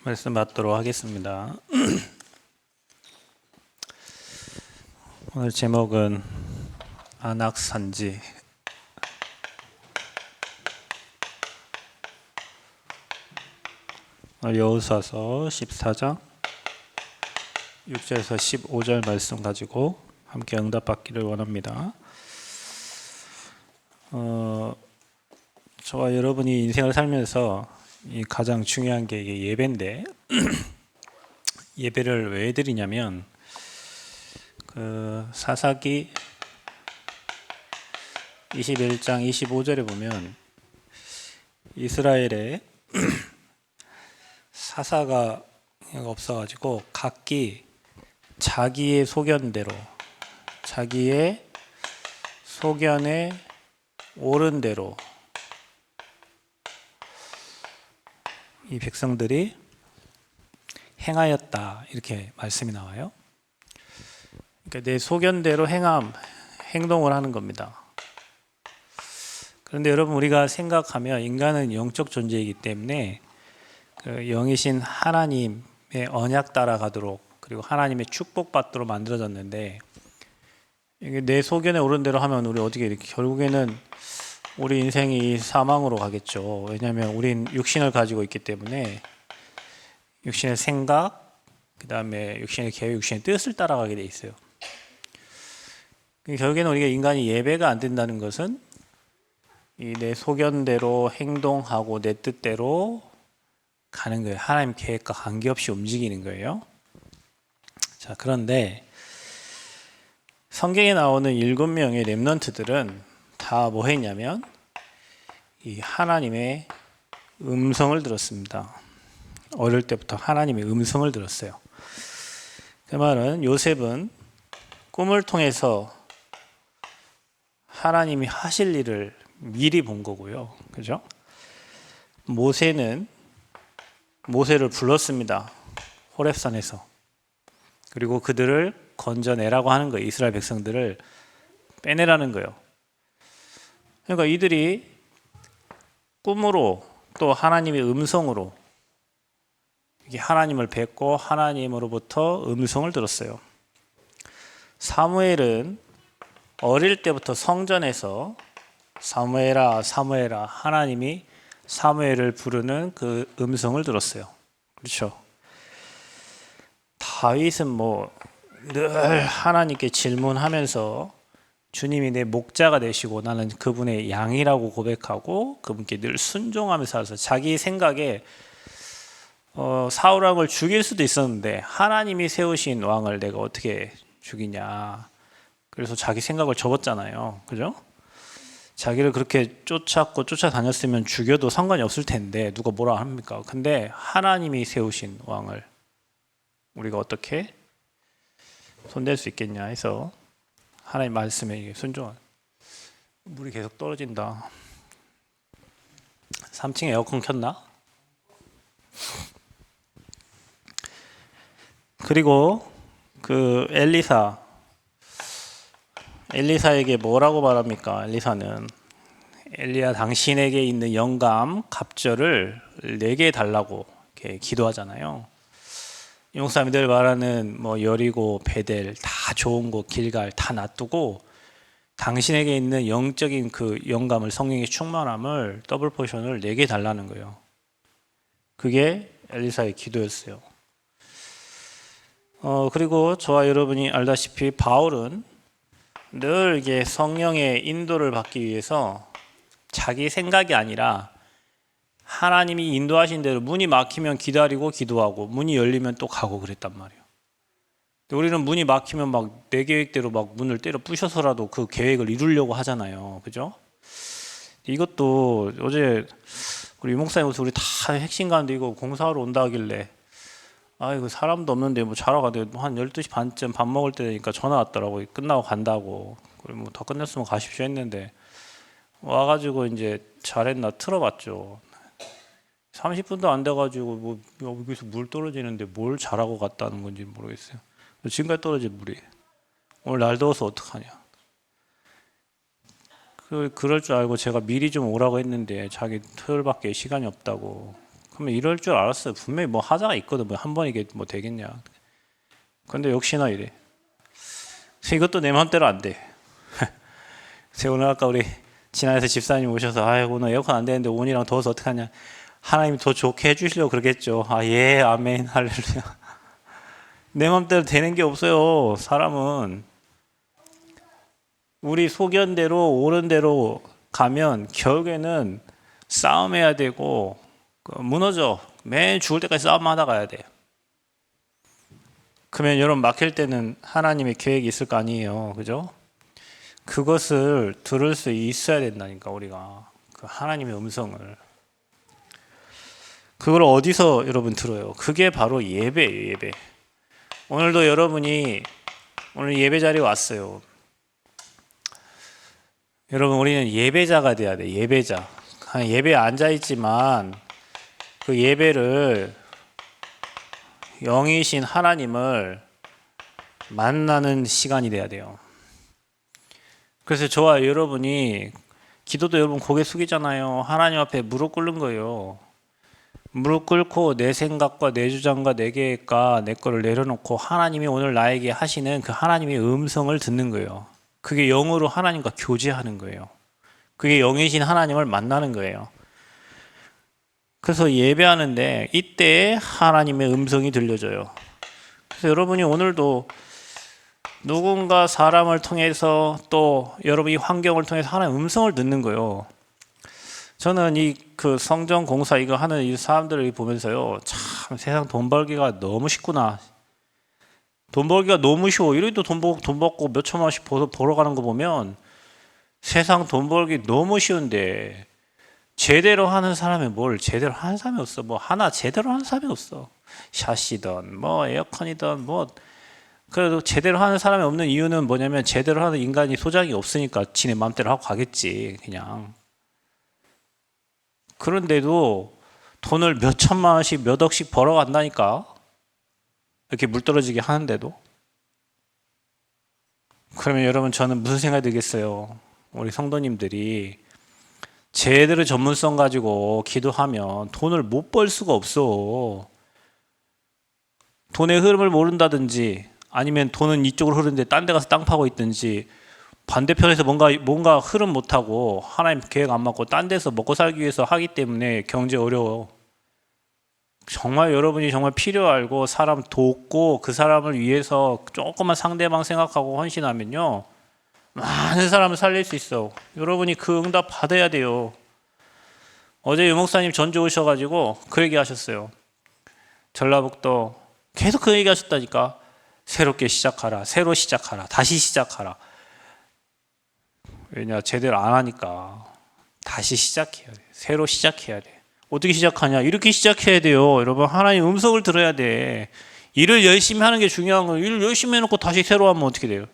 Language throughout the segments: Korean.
말씀 받도록 하겠습니다. 오늘 제목은 안악산지. 여호수아서 14장 6절에서 15절 말씀 가지고 함께 응답받기를 원합니다. 저와 여러분이 인생을 살면서 가장 중요한 게 이게 예배인데 예배를 왜 드리냐면 사사기 21장 25절에 보면 이스라엘에 사사가 없어가지고 각기 자기의 소견대로 자기의 소견에 옳은 대로 이 백성들이 행하였다 이렇게 말씀이 나와요. 그러니까 내 소견대로 행동을 하는 겁니다. 그런데 여러분 우리가 생각하면 인간은 영적 존재이기 때문에 영이신 하나님의 언약 따라가도록 그리고 하나님의 축복받도록 만들어졌는데 내 소견에 옳은 대로 하면 우리 어떻게 이렇게 결국에는 우리 인생이 사망으로 가겠죠. 왜냐하면 우린 육신을 가지고 있기 때문에 육신의 생각, 그 다음에 육신의 계획, 육신의 뜻을 따라가게 돼 있어요. 결국에는 우리가 인간이 예배가 안 된다는 것은 내 소견대로 행동하고 내 뜻대로 가는 거예요. 하나님 계획과 관계없이 움직이는 거예요. 자, 그런데 성경에 나오는 7명의 렘넌트들은 다 뭐 했냐면 이 하나님의 음성을 들었습니다. 어릴 때부터 하나님의 음성을 들었어요. 그 말은 요셉은 꿈을 통해서 하나님이 하실 일을 미리 본 거고요. 그죠? 모세는 모세를 불렀습니다. 호렙산에서. 그리고 그들을 건져내라고 하는 거예요. 이스라엘 백성들을 빼내라는 거예요. 그러니까 이들이 꿈으로 또 하나님의 음성으로 하나님을 뵙고 하나님으로부터 음성을 들었어요. 사무엘은 어릴 때부터 성전에서 사무엘아 사무엘아 하나님이 사무엘을 부르는 그 음성을 들었어요. 그렇죠? 다윗은 늘 하나님께 질문하면서 주님이 내 목자가 되시고 나는 그분의 양이라고 고백하고 그분께 늘 순종하면서 살아서 자기 생각에 사울 왕을 죽일 수도 있었는데 하나님이 세우신 왕을 내가 어떻게 죽이냐. 그래서 자기 생각을 접었잖아요. 그죠? 자기를 그렇게 쫓아다녔으면 죽여도 상관이 없을 텐데 누가 뭐라 합니까? 근데 하나님이 세우신 왕을 우리가 어떻게 손댈 수 있겠냐 해서 하나님 말씀에 순종한. 물이 계속 떨어진다. 3층에 에어컨 켰나? 그리고 엘리사에게 뭐라고 말합니까? 엘리사는 엘리야 당신에게 있는 영감 갑절을 내게 달라고 이렇게 기도하잖아요. 이 목사님들 말하는 여리고 베델 다 좋은 곳 길갈 다 놔두고 당신에게 있는 영적인 그 영감을 성령의 충만함을 더블 포션을 내게 달라는 거예요. 그게 엘리사의 기도였어요. 그리고 저와 여러분이 알다시피 바울은 늘 이게 성령의 인도를 받기 위해서 자기 생각이 아니라 하나님이 인도하신 대로 문이 막히면 기다리고 기도하고 문이 열리면 또 가고 그랬단 말이에요. 우리는 문이 막히면 내 계획대로 문을 때려 부셔서라도 그 계획을 이루려고 하잖아요. 그죠? 이것도 어제 우리 목사님께서 우리 다 핵심 가는데 이거 공사하러 온다 하길래 이거 사람도 없는데 자러 가는데 한 12시 반쯤 밥 먹을 때 되니까 전화 왔더라고요. 끝나고 간다고. 그리고 더 끝냈으면 가십시오 했는데 와가지고 이제 잘했나 틀어봤죠. 30분도 안 돼가지고 여기서 물 떨어지는데 뭘 잘하고 갔다는 건지 모르겠어요. 지금까지 떨어진 물이 오늘 날 더워서 어떡하냐. 그럴 줄 알고 제가 미리 좀 오라고 했는데 자기 토요일밖에 시간이 없다고 그러면 이럴 줄 알았어요. 분명히 뭐 하자가 있거든. 뭐 한 번 이게 뭐 되겠냐. 근데 역시나 이래. 이것도 내 마음대로 안 돼. 제가 오늘 아까 우리 진안에서 집사님 오셔서 아이고 오늘 에어컨 안 되는데 온이랑 더워서 어떡하냐. 하나님이 더 좋게 해주시려고 그러겠죠. 아, 예, 아멘, 할렐루야. 내 마음대로 되는 게 없어요. 사람은 우리 소견대로 옳은 대로 가면 결국에는 싸움해야 되고 무너져. 매일 죽을 때까지 싸움하다 가야 돼. 그러면 여러분 막힐 때는 하나님의 계획이 있을 거 아니에요. 그죠? 그것을 들을 수 있어야 된다니까 우리가. 그 하나님의 음성을. 그걸 어디서 여러분 들어요? 그게 바로 예배예요. 예배. 오늘도 여러분이 오늘 예배 자리에 왔어요. 여러분 우리는 예배자가 돼야 돼. 예배자. 예배에 앉아있지만 그 예배를 영이신 하나님을 만나는 시간이 돼야 돼요. 그래서 저와 여러분이 기도도 여러분 고개 숙이잖아요. 하나님 앞에 무릎 꿇는 거예요. 무릎 꿇고 내 생각과 내 주장과 내 계획과 내 거를 내려놓고 하나님이 오늘 나에게 하시는 그 하나님의 음성을 듣는 거예요. 그게 영으로 하나님과 교제하는 거예요. 그게 영이신 하나님을 만나는 거예요. 그래서 예배하는데 이때 하나님의 음성이 들려져요. 그래서 여러분이 오늘도 누군가 사람을 통해서 또 여러분이 환경을 통해서 하나님의 음성을 듣는 거예요. 저는 이 그 성전 공사 이거 하는 이 사람들을 보면서요, 참 세상 돈 벌기가 너무 쉽구나. 돈 벌기가 너무 쉬워. 이래도 돈 받고 몇 천만 원씩 벌어 가는 거 보면 세상 돈 벌기 너무 쉬운데 제대로 하는 사람이 뭘 제대로 하는 사람이 없어. 뭐 하나 제대로 하는 사람이 없어. 샤시든 뭐 에어컨이든 뭐 그래도 제대로 하는 사람이 없는 이유는 뭐냐면 제대로 하는 인간이 소장이 없으니까 지네 마음대로 하고 가겠지 그냥. 그런데도 돈을 몇 천만 원씩 몇 억씩 벌어간다니까. 이렇게 물떨어지게 하는데도. 그러면 여러분 저는 무슨 생각이 들겠어요? 우리 성도님들이 제대로 전문성 가지고 기도하면 돈을 못 벌 수가 없어. 돈의 흐름을 모른다든지 아니면 돈은 이쪽으로 흐르는데 딴 데 가서 땅 파고 있든지 반대편에서 뭔가 흐름 못하고 하나님 계획 안 맞고 딴 데서 먹고 살기 위해서 하기 때문에 경제 어려워. 정말 여러분이 정말 필요 알고 사람 돕고 그 사람을 위해서 조금만 상대방 생각하고 헌신하면요 많은 사람을 살릴 수 있어. 여러분이 그 응답 받아야 돼요. 어제 유목사님 전주 오셔가지고 그 얘기 하셨어요. 전라북도 계속 그 얘기 하셨다니까. 새롭게 시작하라, 새로 시작하라, 다시 시작하라. 왜냐 제대로 안 하니까. 다시 시작해야 돼. 새로 시작해야 돼. 어떻게 시작하냐? 이렇게 시작해야 돼요. 여러분 하나님 음성을 들어야 돼. 일을 열심히 하는 게 중요한 거예요. 일을 열심히 해놓고 다시 새로 하면 어떻게 돼요?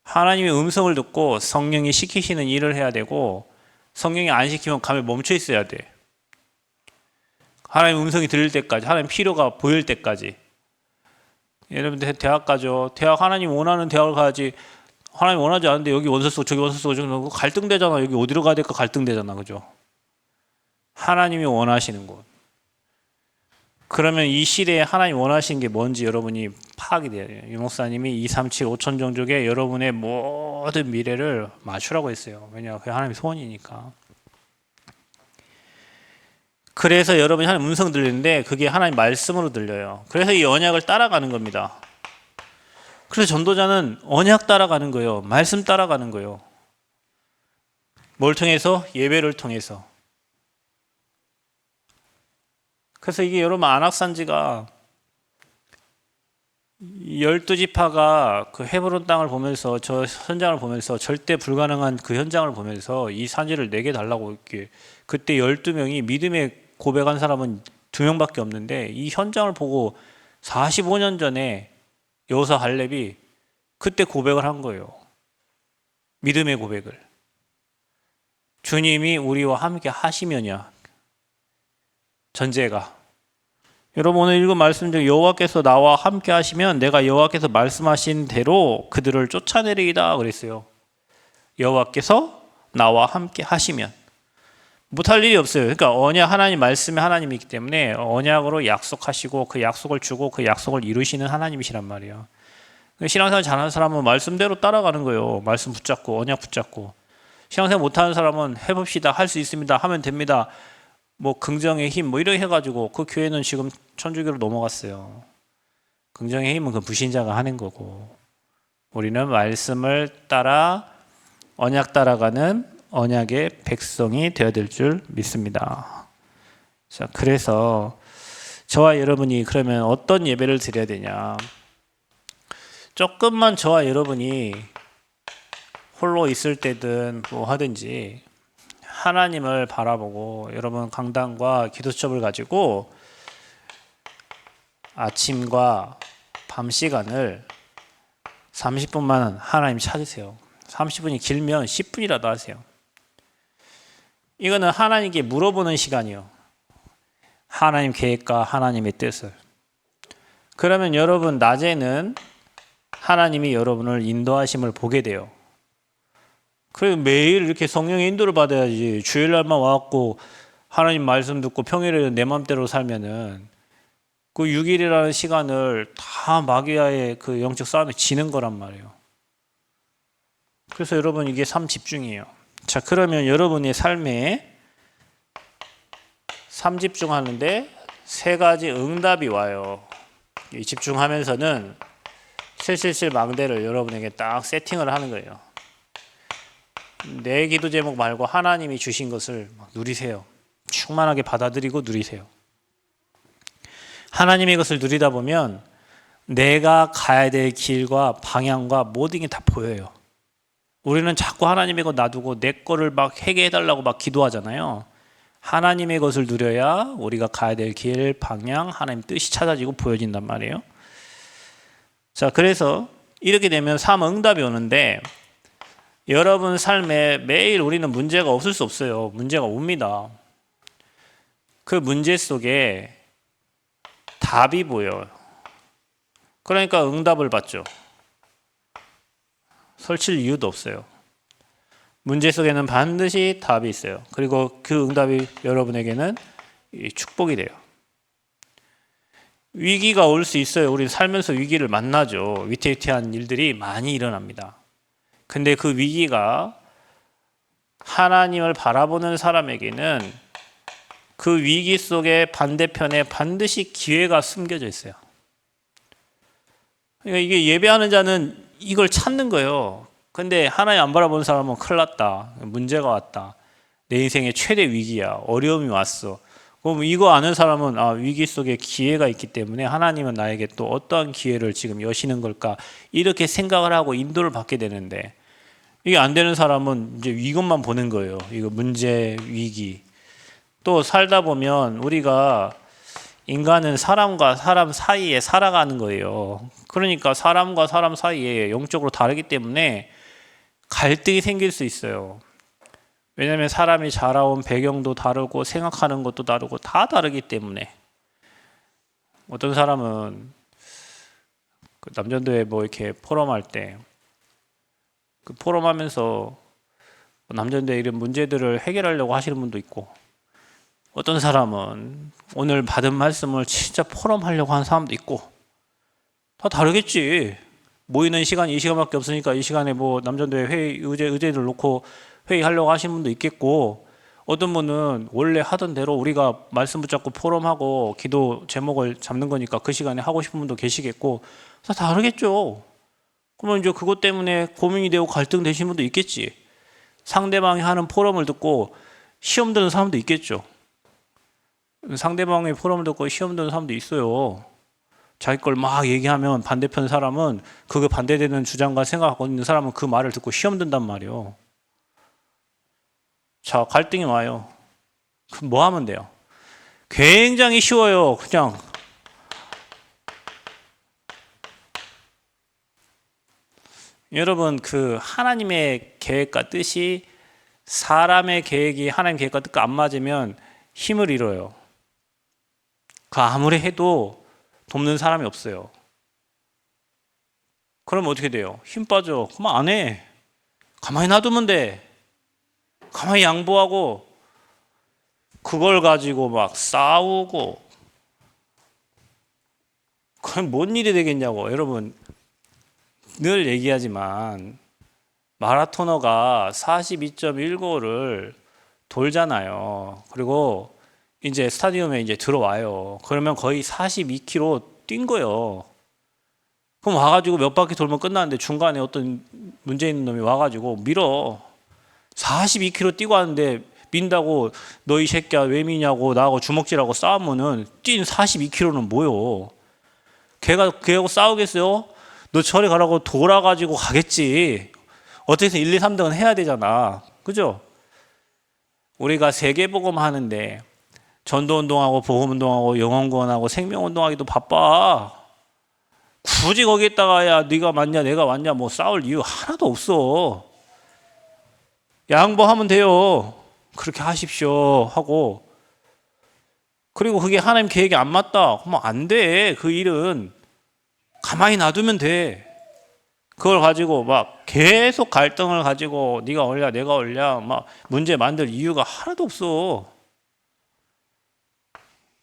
하나님의 음성을 듣고 성령이 시키시는 일을 해야 되고 성령이 안 시키면 가면 멈춰 있어야 돼. 하나님 음성이 들릴 때까지, 하나님 필요가 보일 때까지. 여러분들 대학 가죠. 대학 하나님 원하는 대학을 가야지. 하나님 원하지 않은데 여기 원서 쓰고 저기 원서 쓰고 저기 갈등되잖아. 여기 어디로 가야 될까 갈등되잖아. 그죠? 하나님이 원하시는 곳. 그러면 이 시대에 하나님 원하시는 게 뭔지 여러분이 파악이 돼야 돼요. 유 목사님이 237 5천 종족에 여러분의 모든 미래를 맞추라고 했어요. 왜냐 그게 하나님의 소원이니까. 그래서 여러분이 하나님 음성 들리는데 그게 하나님 말씀으로 들려요. 그래서 이 언약을 따라가는 겁니다. 그래서 전도자는 언약 따라가는 거예요. 말씀 따라가는 거예요. 뭘 통해서? 예배를 통해서. 그래서 이게 여러분 안악산지가 12지파가 그 헤브론 땅을 보면서 저 현장을 보면서 절대 불가능한 그 현장을 보면서 이 산지를 내게 달라고 이렇게 그때 12명이 믿음의 고백한 사람은 2명밖에 없는데 이 현장을 보고 45년 전에 여호사 갈렙이 그때 고백을 한 거예요. 믿음의 고백을. 주님이 우리와 함께 하시면야. 전제가. 여러분 오늘 읽은 말씀 중 여호와께서 나와 함께 하시면 내가 여호와께서 말씀하신 대로 그들을 쫓아내리이다 그랬어요. 여호와께서 나와 함께 하시면. 못할 일이 없어요. 그러니까 언약, 하나님 말씀의 하나님이기 때문에 언약으로 약속하시고 그 약속을 주고 그 약속을 이루시는 하나님이시란 말이에요. 신앙생활 잘하는 사람은 말씀대로 따라가는 거예요. 말씀 붙잡고 언약 붙잡고. 신앙생활 못하는 사람은 해봅시다, 할 수 있습니다, 하면 됩니다, 뭐 긍정의 힘 뭐 이렇게 해가지고 그 교회는 지금 천주교로 넘어갔어요. 긍정의 힘은 그 불신자가 하는 거고, 우리는 말씀을 따라 언약 따라가는 언약의 백성이 되어야 될 줄 믿습니다. 자, 그래서 저와 여러분이 그러면 어떤 예배를 드려야 되냐? 조금만 저와 여러분이 홀로 있을 때든 뭐 하든지 하나님을 바라보고, 여러분 강단과 기도첩을 가지고 아침과 밤 시간을 30분만 하나님 찾으세요. 30분이 길면 10분이라도 하세요. 이거는 하나님께 물어보는 시간이요. 하나님 계획과 하나님의 뜻을. 그러면 여러분 낮에는 하나님이 여러분을 인도하심을 보게 돼요. 그래서 매일 이렇게 성령의 인도를 받아야지. 주일날만 와갖고 하나님 말씀 듣고 평일에 내 맘대로 살면은 그 6일이라는 시간을 다 마귀와의 그 영적 싸움에 지는 거란 말이에요. 그래서 여러분 이게 삶 집중이에요. 자, 그러면 여러분의 삶에 삶 집중하는데 세 가지 응답이 와요. 이 집중하면서는 777 망대를 여러분에게 딱 세팅을 하는 거예요. 내 기도 제목 말고 하나님이 주신 것을 막 누리세요. 충만하게 받아들이고 누리세요. 하나님의 것을 누리다 보면 내가 가야 될 길과 방향과 모든 게 다 보여요. 우리는 자꾸 하나님의 것 놔두고 내 거를 막 해결해달라고 막 기도하잖아요. 하나님의 것을 누려야 우리가 가야 될 길, 방향, 하나님 뜻이 찾아지고 보여진단 말이에요. 자, 그래서 이렇게 되면 응답이 오는데, 여러분 삶에 매일 우리는 문제가 없을 수 없어요. 문제가 옵니다. 그 문제 속에 답이 보여요. 그러니까 응답을 받죠. 설칠 이유도 없어요. 문제 속에는 반드시 답이 있어요. 그리고 그 응답이 여러분에게는 축복이 돼요. 위기가 올 수 있어요. 우리 살면서 위기를 만나죠. 위태위태한 일들이 많이 일어납니다. 근데 그 위기가 하나님을 바라보는 사람에게는 그 위기 속의 반대편에 반드시 기회가 숨겨져 있어요. 그러니까 이게 예배하는 자는 이걸 찾는 거예요. 근데 하나님 안 바라보는 사람은 큰일 났다, 문제가 왔다, 내 인생의 최대 위기야, 어려움이 왔어. 그럼 이거 아는 사람은 위기 속에 기회가 있기 때문에 하나님은 나에게 또 어떠한 기회를 지금 여시는 걸까, 이렇게 생각을 하고 인도를 받게 되는데, 이게 안 되는 사람은 이제 이것만 보는 거예요. 이거 문제, 위기. 또 살다 보면 우리가, 인간은 사람과 사람 사이에 살아가는 거예요. 그러니까 사람과 사람 사이에 영적으로 다르기 때문에 갈등이 생길 수 있어요. 왜냐하면 사람이 자라온 배경도 다르고 생각하는 것도 다르고 다 다르기 때문에. 어떤 사람은 그 남전도에 뭐 이렇게 포럼할 때, 그 포럼하면서 남전도에 이런 문제들을 해결하려고 하시는 분도 있고, 어떤 사람은 오늘 받은 말씀을 진짜 포럼하려고 하는 사람도 있고, 다 다르겠지. 모이는 시간이 이 시간밖에 없으니까 이 시간에 뭐 남전도에 회의, 의제들 놓고 회의하려고 하시는 분도 있겠고, 어떤 분은 원래 하던 대로 우리가 말씀 붙잡고 포럼하고 기도 제목을 잡는 거니까 그 시간에 하고 싶은 분도 계시겠고, 다 다르겠죠. 그러면 이제 그것 때문에 고민이 되고 갈등 되시는 분도 있겠지. 상대방이 하는 포럼을 듣고 시험 드는 사람도 있겠죠. 상대방의 포럼을 듣고 시험 드는 사람도 있어요. 자기 걸 막 얘기하면 반대편 사람은 그거 반대되는 주장과 생각하고 있는 사람은 그 말을 듣고 시험 든단 말이에요. 자, 갈등이 와요. 그럼 뭐 하면 돼요? 굉장히 쉬워요. 그냥 여러분, 그 하나님의 계획과 뜻이 사람의 계획이 하나님 계획과 뜻과 안 맞으면 힘을 잃어요. 그 아무리 해도 돕는 사람이 없어요. 그럼 어떻게 돼요? 힘 빠져. 그만 안 해. 가만히 놔두면 돼. 가만히 양보하고 그걸 가지고 막 싸우고 그건 뭔 일이 되겠냐고. 여러분 늘 얘기하지만 마라토너가 42.195를 돌잖아요. 그리고 이제 스타디움에 이제 들어와요. 그러면 거의 42km 뛴 거예요. 그럼 와가지고 몇 바퀴 돌면 끝나는데 중간에 어떤 문제 있는 놈이 와가지고 밀어. 42km 뛰고 왔는데 민다고 너 이 새끼야 왜 미냐고 나하고 주먹질하고 싸우면은 뛴 42km는 뭐요? 걔하고 싸우겠어요? 너 저리 가라고 돌아가지고 가겠지. 어떻게든 1, 2, 3등은 해야 되잖아. 그죠? 우리가 세계복음 하는데 전도운동하고 복음운동하고 영혼구원하고 생명운동하기도 바빠. 굳이 거기에다가 야 네가 맞냐 내가 맞냐 뭐 싸울 이유 하나도 없어. 양보하면 돼요. 그렇게 하십시오 하고. 그리고 그게 하나님 계획이 안 맞다 그러면 안 돼. 그 일은 가만히 놔두면 돼. 그걸 가지고 막 계속 갈등을 가지고 네가 올냐 내가 올냐 막 문제 만들 이유가 하나도 없어.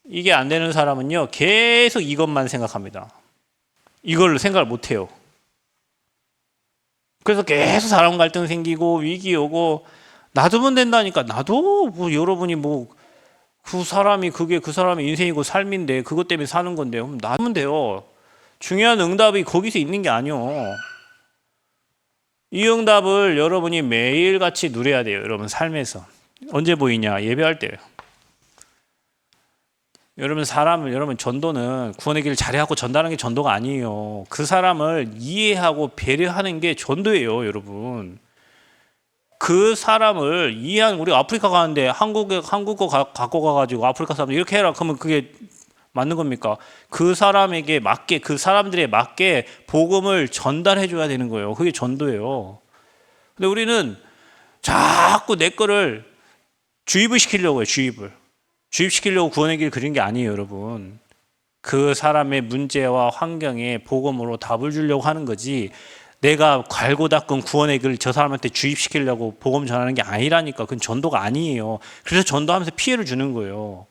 이게 안 되는 사람은요 계속 이것만 생각합니다. 이걸 생각을 못 해요. 그래서 계속 사람 갈등 생기고 위기 오고. 놔두면 된다니까. 놔둬. 뭐 여러분이 뭐 그 사람이 그게 그 사람의 인생이고 삶인데 그것 때문에 사는 건데 그럼 놔두면 돼요. 중요한 응답이 거기서 있는 게 아니요. 이 응답을 여러분이 매일같이 누려야 돼요. 여러분 삶에서. 언제 보이냐? 예배할 때요. 여러분 여러분 전도는 구원의 길을 잘해갖고 전달하는 게 전도가 아니에요. 그 사람을 이해하고 배려하는 게 전도예요, 여러분. 그 사람을 이해하는. 우리 아프리카 가는데 한국어 갖고 가가지고 아프리카 사람들 이렇게 해라 그러면 그게 맞는 겁니까? 그 사람에게 맞게 그 사람들에 맞게 복음을 전달해 줘야 되는 거예요. 그게 전도예요. 근데 우리는 자꾸 내 거를 주입을 시키려고 해요. 주입시키려고 구원의 길 그린 게 아니에요, 여러분. 그 사람의 문제와 환경에 복음으로 답을 주려고 하는 거지. 내가 갈고 닦은 구원의 길을 저 사람한테 주입시키려고 복음 전하는 게 아니라니까. 그건 전도가 아니에요. 그래서 전도하면서 피해를 주는 거예요.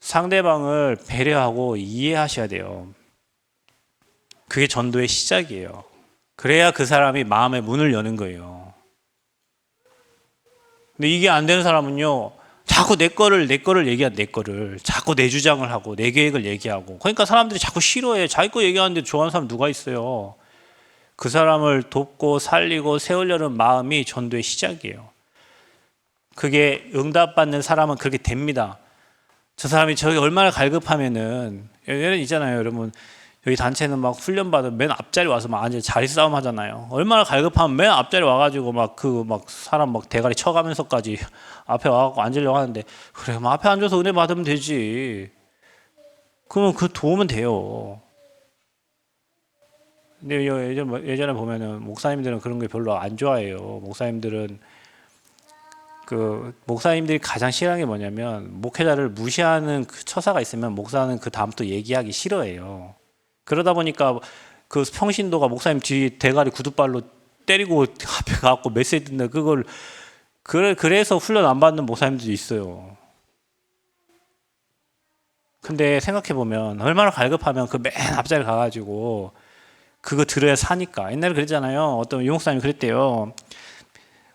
상대방을 배려하고 이해하셔야 돼요. 그게 전도의 시작이에요. 그래야 그 사람이 마음의 문을 여는 거예요. 근데 이게 안 되는 사람은요, 자꾸 내 거를 얘기하고 내 거를 자꾸 내 주장을 하고 내 계획을 얘기하고. 그러니까 사람들이 자꾸 싫어해. 자기 거 얘기하는데 좋아하는 사람 누가 있어요? 그 사람을 돕고 살리고 세우려는 마음이 전도의 시작이에요. 그게 응답받는 사람은 그렇게 됩니다. 저 사람이 저기 얼마나 갈급하면은, 예를 있잖아요, 여러분. 여기 단체는 막 훈련받으면 맨 앞자리 와서 막 앉아 자리 싸움 하잖아요. 얼마나 갈급하면 맨 앞자리 와가지고 막 사람 막 대가리 쳐가면서까지 앞에 와갖고 앉으려고 하는데, 그래, 뭐 앞에 앉아서 은혜 받으면 되지. 그러면 그 도우면 돼요. 근데 예전에 보면은 목사님들은 그런 게 별로 안 좋아해요. 목사님들이 가장 싫어하는 게 뭐냐면, 목회자를 무시하는 그 처사가 있으면 목사는 그 다음부터 얘기하기 싫어해요. 그러다 보니까 그 평신도가 목사님 뒤 대가리 구두발로 때리고 앞에 가갖고 메시지 듣는 그래서 훈련 안 받는 목사님들도 있어요. 근데 생각해보면 얼마나 갈급하면 그 맨 앞자리 가가지고 그거 들어야 사니까. 옛날에 그랬잖아요. 어떤 유목사님이 그랬대요.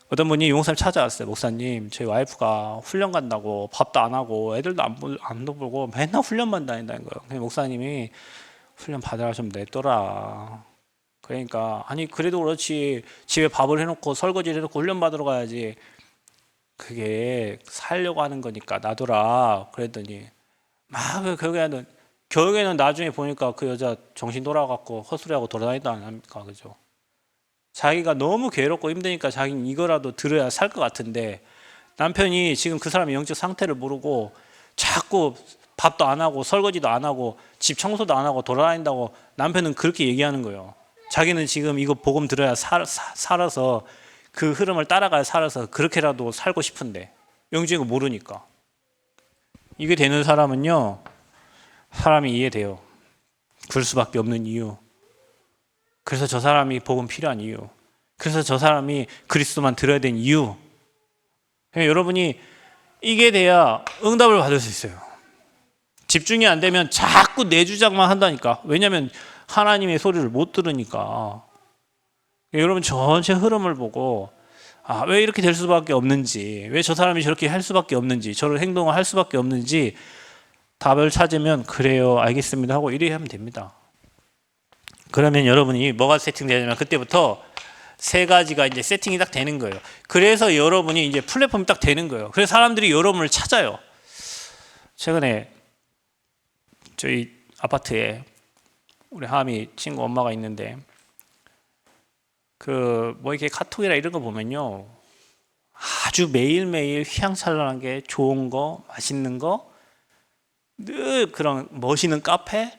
어떤 분이 유목사님 찾아왔어요. 목사님, 저희 와이프가 훈련 간다고 밥도 안 하고 애들도 안 돌보고 맨날 훈련만 다닌다는 거예요. 근데 목사님이 훈련 받으라 좀 냈더라. 그러니까 아니 그래도 그렇지 집에 밥을 해놓고 설거지를 해놓고 훈련 받으러 가야지. 그게 살려고 하는 거니까 놔둬라. 그랬더니 막 결국에는 나중에 보니까 그 여자 정신 돌아갖고 헛소리하고 돌아다니다 안 합니까? 그죠? 자기가 너무 괴롭고 힘드니까 자기는 이거라도 들어야 살 것 같은데, 남편이 지금 그 사람의 영적 상태를 모르고 자꾸 밥도 안 하고 설거지도 안 하고 집 청소도 안 하고 돌아다닌다고 남편은 그렇게 얘기하는 거예요. 자기는 지금 이거 복음 들어야 살아서 그 흐름을 따라가야 살아서 그렇게라도 살고 싶은데 영적인 거 모르니까. 이게 되는 사람은요, 사람이 이해돼요. 그럴 수밖에 없는 이유. 그래서 저 사람이 복음 필요한 이유. 그래서 저 사람이 그리스도만 들어야 되는 이유. 여러분이 이게 돼야 응답을 받을 수 있어요. 집중이 안 되면 자꾸 내 주장만 한다니까. 왜냐하면 하나님의 소리를 못 들으니까. 여러분 전체 흐름을 보고 왜 이렇게 될 수밖에 없는지, 왜 저 사람이 저렇게 할 수밖에 없는지, 저런 행동을 할 수밖에 없는지 답을 찾으면 그래요, 알겠습니다 하고 이래 하면 됩니다. 그러면 여러분이 뭐가 세팅되냐면 그때부터 세 가지가 이제 세팅이 딱 되는 거예요. 그래서 여러분이 이제 플랫폼이 딱 되는 거예요. 그래서 사람들이 여러분을 찾아요. 최근에 저희 아파트에 우리 하미 친구 엄마가 있는데 뭐 이렇게 카톡이나 이런 거 보면요, 아주 매일매일 휘황찬란한 게 좋은 거, 맛있는 거, 늘 그런 멋있는 카페,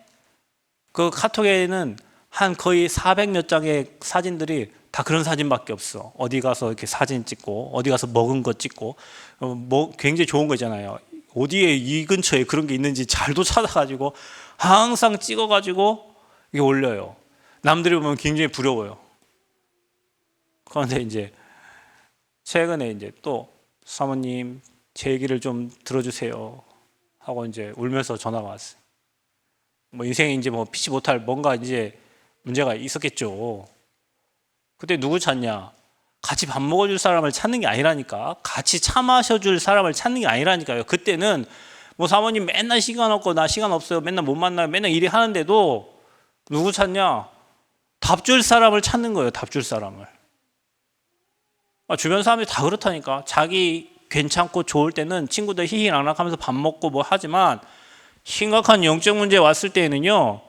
그 카톡에는 한 거의 400몇 장의 사진들이 다 그런 사진밖에 없어. 어디 가서 이렇게 사진 찍고, 어디 가서 먹은 거 찍고, 뭐 굉장히 좋은 거 있잖아요. 어디에 이 근처에 그런 게 있는지 잘도 찾아가지고 항상 찍어가지고 이게 올려요. 남들이 보면 굉장히 부러워요. 그런데 이제 최근에 이제 또 사모님 제 얘기를 좀 들어주세요 하고 이제 울면서 전화가 왔어요. 뭐 인생에 이제 뭐 피치 못할 뭔가 이제 문제가 있었겠죠. 그때 누구 찾냐? 같이 밥 먹어줄 사람을 찾는 게 아니라니까. 같이 차 마셔줄 사람을 찾는 게 아니라니까요. 그때는 뭐 사모님 맨날 시간 없고 나 시간 없어요. 맨날 못 만나요. 맨날 일이 하는데도 누구 찾냐? 답 줄 사람을 찾는 거예요. 답 줄 사람을. 주변 사람들이 다 그렇다니까. 자기 괜찮고 좋을 때는 친구들 히히락락하면서 밥 먹고 뭐 하지만 심각한 영적 문제 왔을 때에는요,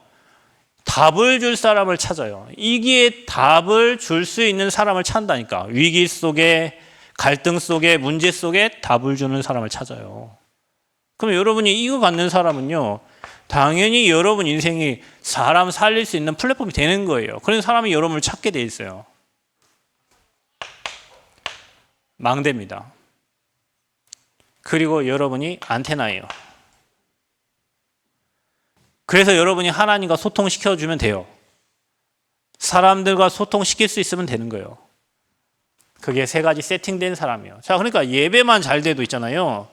답을 줄 사람을 찾아요. 이게 답을 줄 수 있는 사람을 찾는다니까. 위기 속에, 갈등 속에, 문제 속에 답을 주는 사람을 찾아요. 그럼 여러분이 이거 갖는 사람은요, 당연히 여러분 인생이 사람 살릴 수 있는 플랫폼이 되는 거예요. 그런 사람이 여러분을 찾게 돼 있어요. 망대입니다. 그리고 여러분이 안테나예요. 그래서 여러분이 하나님과 소통시켜주면 돼요. 사람들과 소통시킬 수 있으면 되는 거예요. 그게 세 가지 세팅된 사람이에요. 자, 그러니까 예배만 잘 돼도 있잖아요.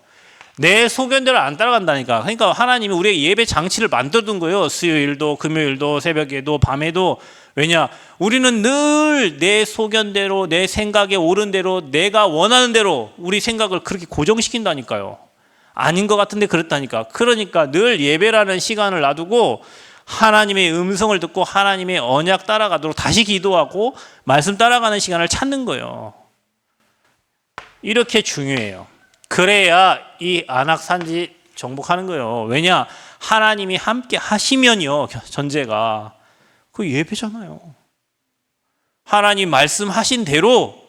내 소견대로 안 따라간다니까. 그러니까 하나님이 우리의 예배 장치를 만들어둔 거예요. 수요일도, 금요일도, 새벽에도, 밤에도. 왜냐? 우리는 늘 내 소견대로, 내 생각에 옳은 대로, 내가 원하는 대로 우리 생각을 그렇게 고정시킨다니까요. 아닌 것 같은데 그렇다니까. 그러니까 늘 예배라는 시간을 놔두고 하나님의 음성을 듣고 하나님의 언약 따라가도록 다시 기도하고 말씀 따라가는 시간을 찾는 거예요. 이렇게 중요해요. 그래야 이 안악산지 정복하는 거예요. 왜냐? 하나님이 함께 하시면요, 전제가 그 예배잖아요. 하나님 말씀하신 대로,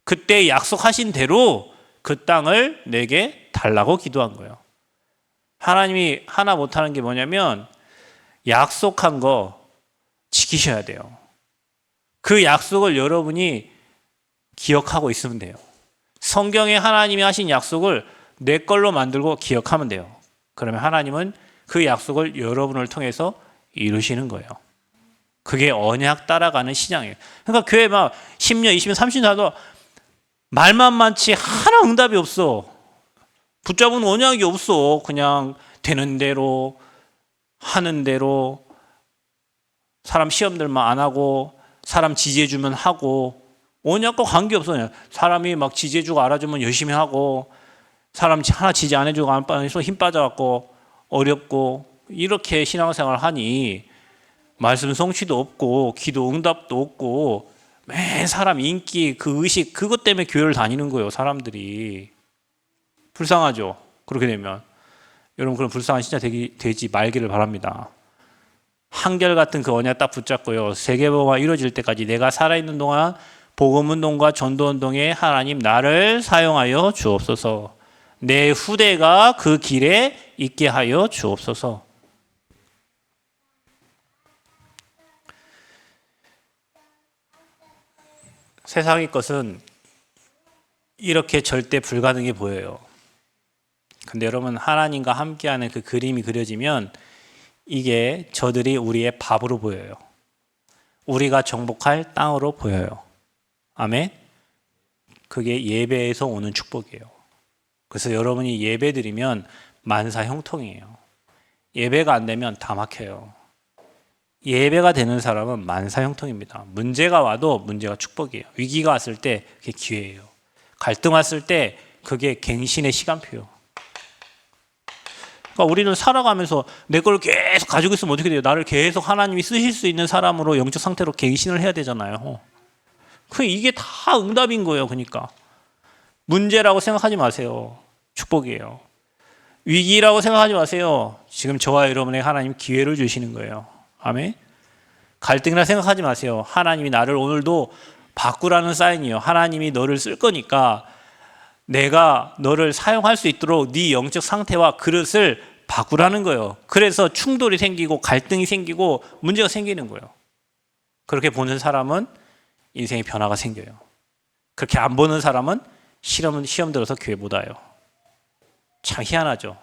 그때 약속하신 대로 그 땅을 내게 달라고 기도한 거예요. 하나님이 하나 못하는 게 뭐냐면 약속한 거 지키셔야 돼요. 그 약속을 여러분이 기억하고 있으면 돼요. 성경에 하나님이 하신 약속을 내 걸로 만들고 기억하면 돼요. 그러면 하나님은 그 약속을 여러분을 통해서 이루시는 거예요. 그게 언약 따라가는 신앙이에요. 그러니까 교회 막 10년, 20년, 30년 하도 말만 많지 하나 응답이 없어. 붙잡은 언약이 없어. 그냥 되는 대로 하는 대로 사람 시험들만 안 하고 사람 지지해주면 하고 언약과 관계없어. 사람이 막 지지해주고 알아주면 열심히 하고 사람 하나 지지 안 해주고 안 빠져서 힘 빠져갖고 어렵고 이렇게 신앙생활을 하니 말씀 성취도 없고 기도 응답도 없고 매 사람 인기 그 의식 그것 때문에 교회를 다니는 거예요. 사람들이. 불쌍하죠. 그렇게 되면 여러분 그런 불쌍한 신자 되지 말기를 바랍니다. 한결같은 그 언약 딱 붙잡고요. 세계복음화 이루어질 때까지 내가 살아있는 동안 복음운동과 전도운동에 하나님 나를 사용하여 주옵소서. 내 후대가 그 길에 있게 하여 주옵소서. 세상의 것은 이렇게 절대 불가능해 보여요. 근데 여러분 하나님과 함께하는 그 그림이 그려지면 이게 저들이 우리의 밥으로 보여요. 우리가 정복할 땅으로 보여요. 아멘. 그게 예배에서 오는 축복이에요. 그래서 여러분이 예배 드리면 만사 형통이에요. 예배가 안 되면 다 막혀요. 예배가 되는 사람은 만사 형통입니다. 문제가 와도 문제가 축복이에요. 위기가 왔을 때 그게 기회예요. 갈등 왔을 때 그게 갱신의 시간표예요. 그러니까 우리는 살아가면서 내 걸 계속 가지고 있으면 어떻게 돼요? 나를 계속 하나님이 쓰실 수 있는 사람으로 영적 상태로 갱신을 해야 되잖아요. 이게 다 응답인 거예요. 그러니까 문제라고 생각하지 마세요. 축복이에요. 위기라고 생각하지 마세요. 지금 저와 여러분에게 하나님 기회를 주시는 거예요. 아멘. 갈등이라 생각하지 마세요. 하나님이 나를 오늘도 바꾸라는 사인이에요. 하나님이 너를 쓸 거니까 내가 너를 사용할 수 있도록 네 영적 상태와 그릇을 바꾸라는 거예요. 그래서 충돌이 생기고 갈등이 생기고 문제가 생기는 거예요. 그렇게 보는 사람은 인생의 변화가 생겨요. 그렇게 안 보는 사람은 시험 들어서 교회 못 와요. 참 희한하죠.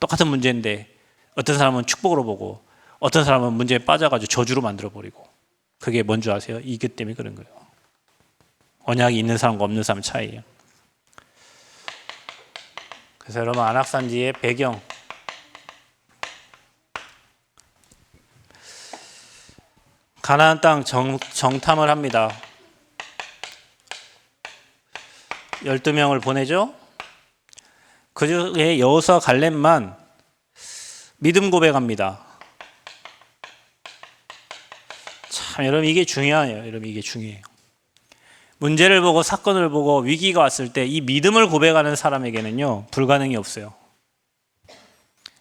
똑같은 문제인데 어떤 사람은 축복으로 보고 어떤 사람은 문제에 빠져가지고 저주로 만들어버리고. 그게 뭔지 아세요? 이기 때문에 그런 거예요. 언약이 있는 사람과 없는 사람 차이예요. 그래서 여러분, 안악산지의 배경, 가나안 땅 정탐을 합니다. 12명을 보내죠. 그 중에 여호수아 갈렙만 믿음 고백합니다. 참 여러분, 이게 중요해요. 여러분, 이게 중요해요. 문제를 보고 사건을 보고 위기가 왔을 때 이 믿음을 고백하는 사람에게는요, 불가능이 없어요.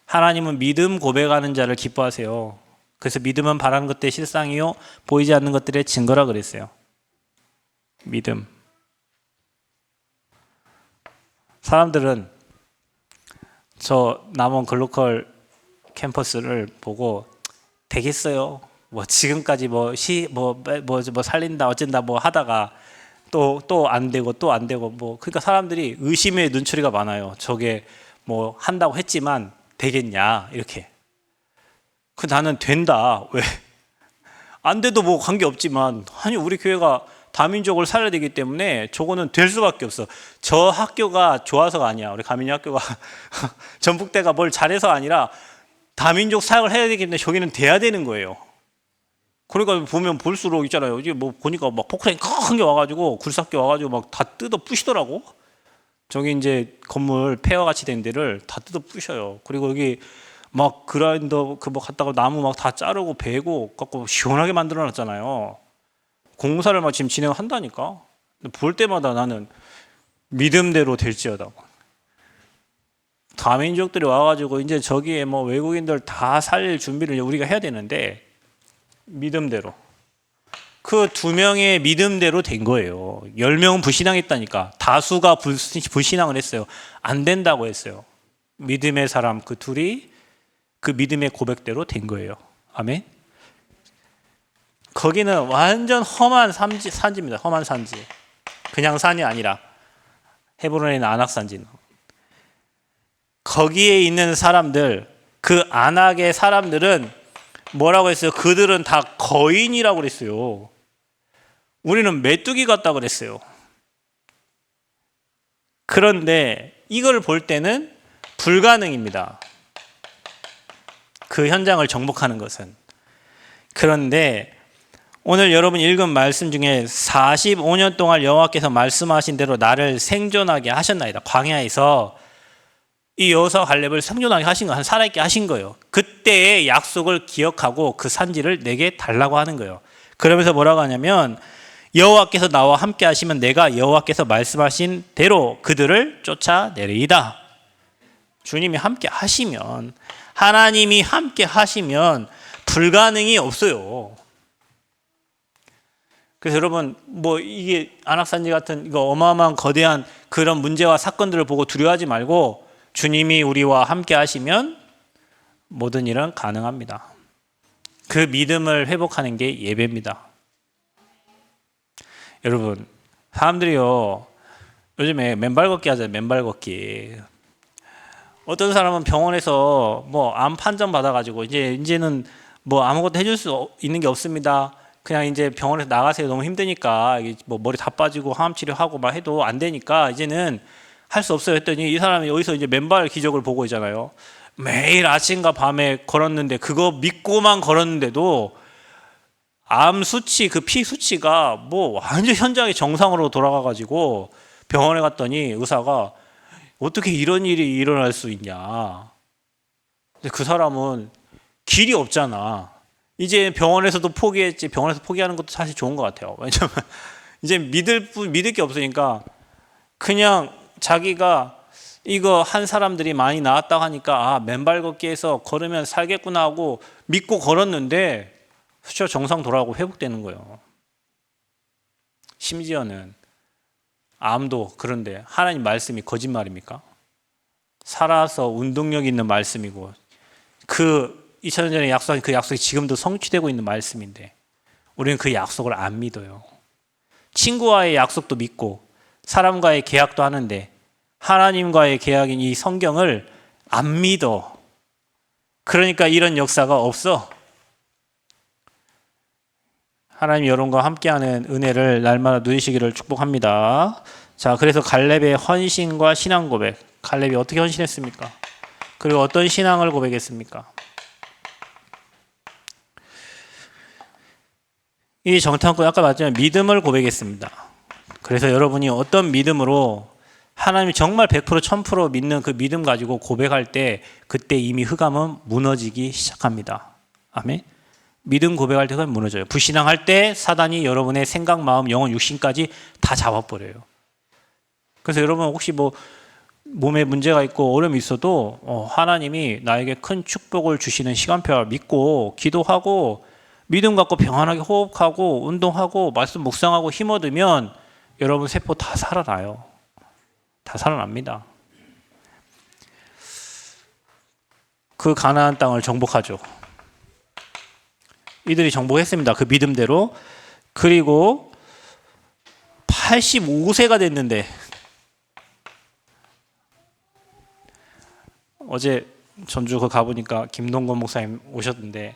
하나님은 믿음 고백하는 자를 기뻐하세요. 그래서 믿음은 바라는 것들의 실상이요 보이지 않는 것들의 증거라 그랬어요. 믿음. 사람들은 저 남원 글로컬 캠퍼스를 보고 되겠어요. 뭐 지금까지 뭐 살린다 어쩐다 뭐 하다가 또 안 되고 또 안 되고 뭐, 그러니까 사람들이 의심의 눈초리가 많아요. 저게 뭐 한다고 했지만 되겠냐 이렇게. 나는 된다. 왜? 안 돼도 뭐 관계없지만, 아니 우리 교회가 다민족을 살려야 되기 때문에 저거는 될 수밖에 없어. 저 학교가 좋아서가 아니야. 우리 가민이 학교가 전북대가 뭘 잘해서 아니라 다민족 사역을 해야 되기 때문에 저기는 돼야 되는 거예요. 그러니까 보면 볼수록 있잖아요. 이제 뭐 보니까 막 포크레인 큰 게 와가지고 굴삭기 와가지고 막 다 뜯어 부시더라고. 저기 이제 건물 폐허 같이 된 데를 다 뜯어 부셔요. 그리고 여기 막 그라인더 뭐 갖다가 나무 막 다 자르고 베고 갖고 시원하게 만들어 놨잖아요. 공사를 막 지금 진행한다니까. 볼 때마다 나는 믿음대로 될지어다. 다민족들이 와가지고 이제 저기에 뭐 외국인들 다 살릴 준비를 우리가 해야 되는데, 믿음대로. 그 2명의 믿음대로 된 거예요. 10명은 불신앙했다니까. 다수가 불신앙을 했어요. 안 된다고 했어요. 믿음의 사람 그 둘이 그 믿음의 고백대로 된 거예요. 아멘. 거기는 완전 험한 산지입니다. 험한 산지. 그냥 산이 아니라 헤브론에 있는 안악산지는. 거기에 있는 사람들, 그 안악의 사람들은 뭐라고 했어요? 그들은 다 거인이라고 그랬어요. 우리는 메뚜기 같다고 그랬어요. 그런데 이걸 볼 때는 불가능입니다. 그 현장을 정복하는 것은. 그런데 오늘 여러분 읽은 말씀 중에 45년 동안 여호와께서 말씀하신 대로 나를 생존하게 하셨나이다. 광야에서 이 여호수아 갈렙을 생존하게 하신 거, 살아있게 하신 거예요. 그때의 약속을 기억하고 그 산지를 내게 달라고 하는 거예요. 그러면서 뭐라고 하냐면, 여호와께서 나와 함께 하시면 내가 여호와께서 말씀하신 대로 그들을 쫓아내리이다. 주님이 함께 하시면, 하나님이 함께 하시면 불가능이 없어요. 그래서 여러분, 뭐 이게 안악산지 같은 이거 어마어마한 거대한 그런 문제와 사건들을 보고 두려워하지 말고, 주님이 우리와 함께 하시면 모든 일은 가능합니다. 그 믿음을 회복하는 게 예배입니다. 여러분, 사람들이요, 요즘에 맨발 걷기 하잖아요. 맨발 걷기. 어떤 사람은 병원에서 뭐 암 판정 받아가지고 이제는 뭐 아무것도 해줄 수 있는 게 없습니다. 그냥 이제 병원에서 나가세요. 너무 힘드니까 뭐 머리 다 빠지고 항암 치료하고 막 해도 안 되니까 이제는 할 수 없어요 했더니 이 사람이 여기서 이제 맨발 기적을 보고 있잖아요. 매일 아침과 밤에 걸었는데 그거 믿고만 걸었는데도 암 수치, 그 피 수치가 뭐 완전 현장의 정상으로 돌아가 가지고 병원에 갔더니 의사가 어떻게 이런 일이 일어날 수 있냐. 근데 그 사람은 길이 없잖아. 이제 병원에서도 포기했지. 병원에서 포기하는 것도 사실 좋은 것 같아요. 왜냐면 이제 믿을 게 없으니까 그냥 자기가 이거 한 사람들이 많이 나왔다고 하니까 아, 맨발 걷기에서 걸으면 살겠구나 하고 믿고 걸었는데 수치가 정상 돌아오고 회복되는 거예요. 심지어는 암도 그런데 하나님 말씀이 거짓말입니까? 살아서 운동력 있는 말씀이고 그 2000년 전에 약속한 그 약속이 지금도 성취되고 있는 말씀인데 우리는 그 약속을 안 믿어요. 친구와의 약속도 믿고 사람과의 계약도 하는데 하나님과의 계약인 이 성경을 안 믿어. 그러니까 이런 역사가 없어. 하나님 여러분과 함께하는 은혜를 날마다 누리시기를 축복합니다. 자, 그래서 갈렙의 헌신과 신앙 고백. 갈렙이 어떻게 헌신했습니까? 그리고 어떤 신앙을 고백했습니까? 이 정탐꾼 아까 말했지만 믿음을 고백했습니다. 그래서 여러분이 어떤 믿음으로 하나님이 정말 100% 1000% 믿는 그 믿음 가지고 고백할 때 그때 이미 흑암은 무너지기 시작합니다. 아멘. 믿음 고백할 때가 무너져요. 불신앙할 때 사단이 여러분의 생각, 마음, 영혼, 육신까지 다 잡아버려요. 그래서 여러분 혹시 뭐 몸에 문제가 있고 어려움이 있어도 하나님이 나에게 큰 축복을 주시는 시간표를 믿고 기도하고 믿음 갖고 평안하게 호흡하고 운동하고 말씀 묵상하고 힘 얻으면 여러분 세포 다 살아나요. 다 살아납니다. 그 가나안 땅을 정복하죠. 이들이 정복했습니다. 그 믿음대로. 그리고 85세가 됐는데 어제 전주 그 가보니까 김동건 목사님 오셨는데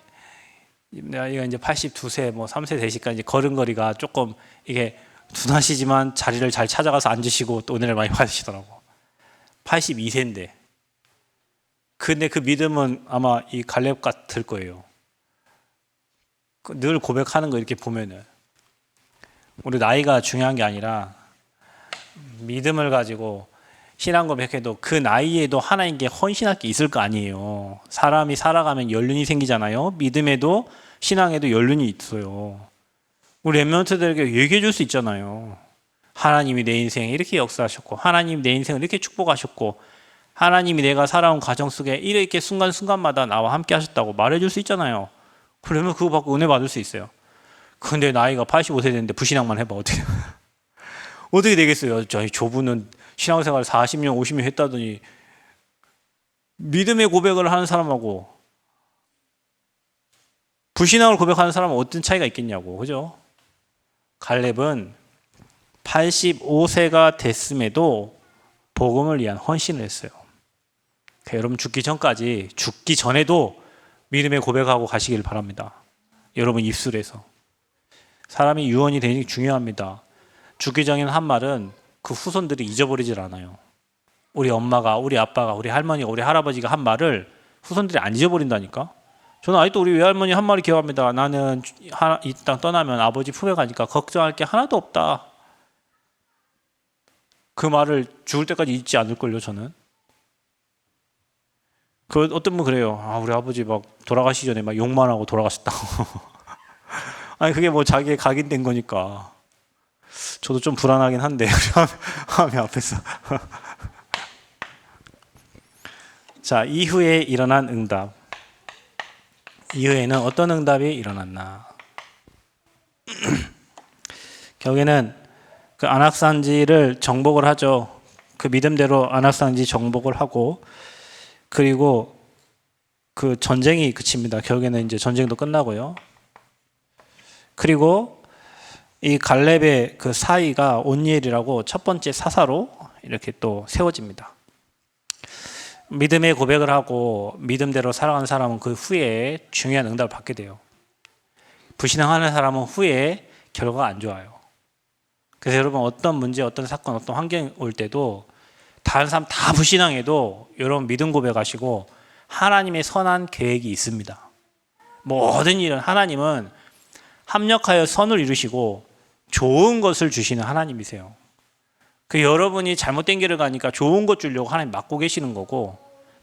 나이가 이제 82세 뭐 3세 되시니까 이제 걸음걸이가 조금 이게 둔하시지만 자리를 잘 찾아가서 앉으시고 또 은혜를 많이 받으시더라고. 82세인데 근데 그 믿음은 아마 이 갈렙 같을 거예요. 늘 고백하는 거 이렇게 보면은 우리 나이가 중요한 게 아니라 믿음을 가지고 신앙 고백해도 그 나이에도 하나님께 헌신할 게 있을 거 아니에요. 사람이 살아가면 연륜이 생기잖아요. 믿음에도 신앙에도 연륜이 있어요. 우리 렘넌트들에게 얘기해 줄 수 있잖아요. 하나님이 내 인생에 이렇게 역사하셨고 하나님이 내 인생을 이렇게 축복하셨고 하나님이 내가 살아온 가정 속에 이렇게 순간순간마다 나와 함께 하셨다고 말해 줄 수 있잖아요. 그러면 그거 받고 은혜 받을 수 있어요. 근데 나이가 85세 됐는데 불신앙만 해봐. 어떻게 어떻게 되겠어요? 저분은 신앙생활 40년 50년 했다더니 믿음의 고백을 하는 사람하고 불신앙을 고백하는 사람은 어떤 차이가 있겠냐고. 그죠? 갈렙은 85세가 됐음에도 복음을 위한 헌신을 했어요. 그러니까 여러분 죽기 전까지 죽기 전에도 믿음의 고백하고 가시길 바랍니다. 여러분 입술에서. 사람이 유언이 되는 게 중요합니다. 죽기 전에는 한 말은 그 후손들이 잊어버리질 않아요. 우리 엄마가, 우리 아빠가, 우리 할머니가, 우리 할아버지가 한 말을 후손들이 안 잊어버린다니까. 저는 아직도 우리 외할머니 한 말이 기억합니다. 나는 이 땅 떠나면 아버지 품에 가니까 걱정할 게 하나도 없다. 그 말을 죽을 때까지 잊지 않을걸요, 저는. 그 어떤 분 그래요. 아, 우리 아버지 막 돌아가시기 전에 막 욕만 하고 돌아가셨다고. 아니 그게 뭐 자기의 각인된 거니까. 저도 좀 불안하긴 한데 하나님 앞에서. 자, 이후에 일어난 응답. 이후에는 어떤 응답이 일어났나? 결국에는 그 안악산지를 정복을 하죠. 그 믿음대로 안악산지 정복을 하고 그리고 그 전쟁이 그칩니다. 결국에는 이제 전쟁도 끝나고요. 그리고 이 갈렙의 그 사이가 온니엘이라고 첫 번째 사사로 이렇게 또 세워집니다. 믿음의 고백을 하고 믿음대로 살아가는 사람은 그 후에 중요한 응답을 받게 돼요. 불신앙하는 사람은 후에 결과가 안 좋아요. 그래서 여러분 어떤 문제, 어떤 사건, 어떤 환경이 올 때도 다른 사람 다 불신앙해도 여러분 믿음 고백하시고 하나님의 선한 계획이 있습니다. 모든 일은 하나님은 합력하여 선을 이루시고 좋은 것을 주시는 하나님이세요. 그 여러분이 잘못된 길을 가니까 좋은 것 주려고 하나님 막고 계시는 거고,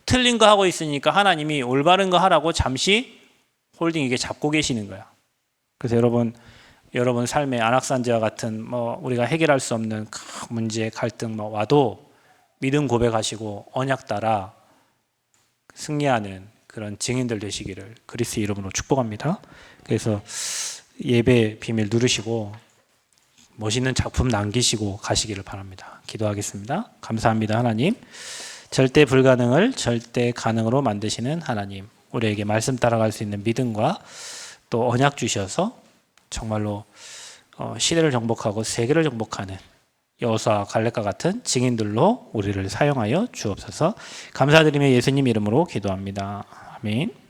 틀린 거 하고 있으니까 하나님이 올바른 거 하라고 잠시 홀딩에게 잡고 계시는 거야. 그래서 여러분 삶의 안악산지와 같은 우리가 해결할 수 없는 큰 문제, 갈등 와도 믿음 고백하시고 언약 따라 승리하는 그런 증인들 되시기를 그리스도의 이름으로 축복합니다. 그래서 예배 비밀 누르시고 멋있는 작품 남기시고 가시기를 바랍니다. 기도하겠습니다. 감사합니다. 하나님, 절대 불가능을 절대 가능으로 만드시는 하나님, 우리에게 말씀 따라갈 수 있는 믿음과 또 언약 주셔서 정말로 시대를 정복하고 세계를 정복하는 여호수아와 갈렙과 같은 증인들로 우리를 사용하여 주옵소서. 감사드리며 예수님 이름으로 기도합니다. 아멘.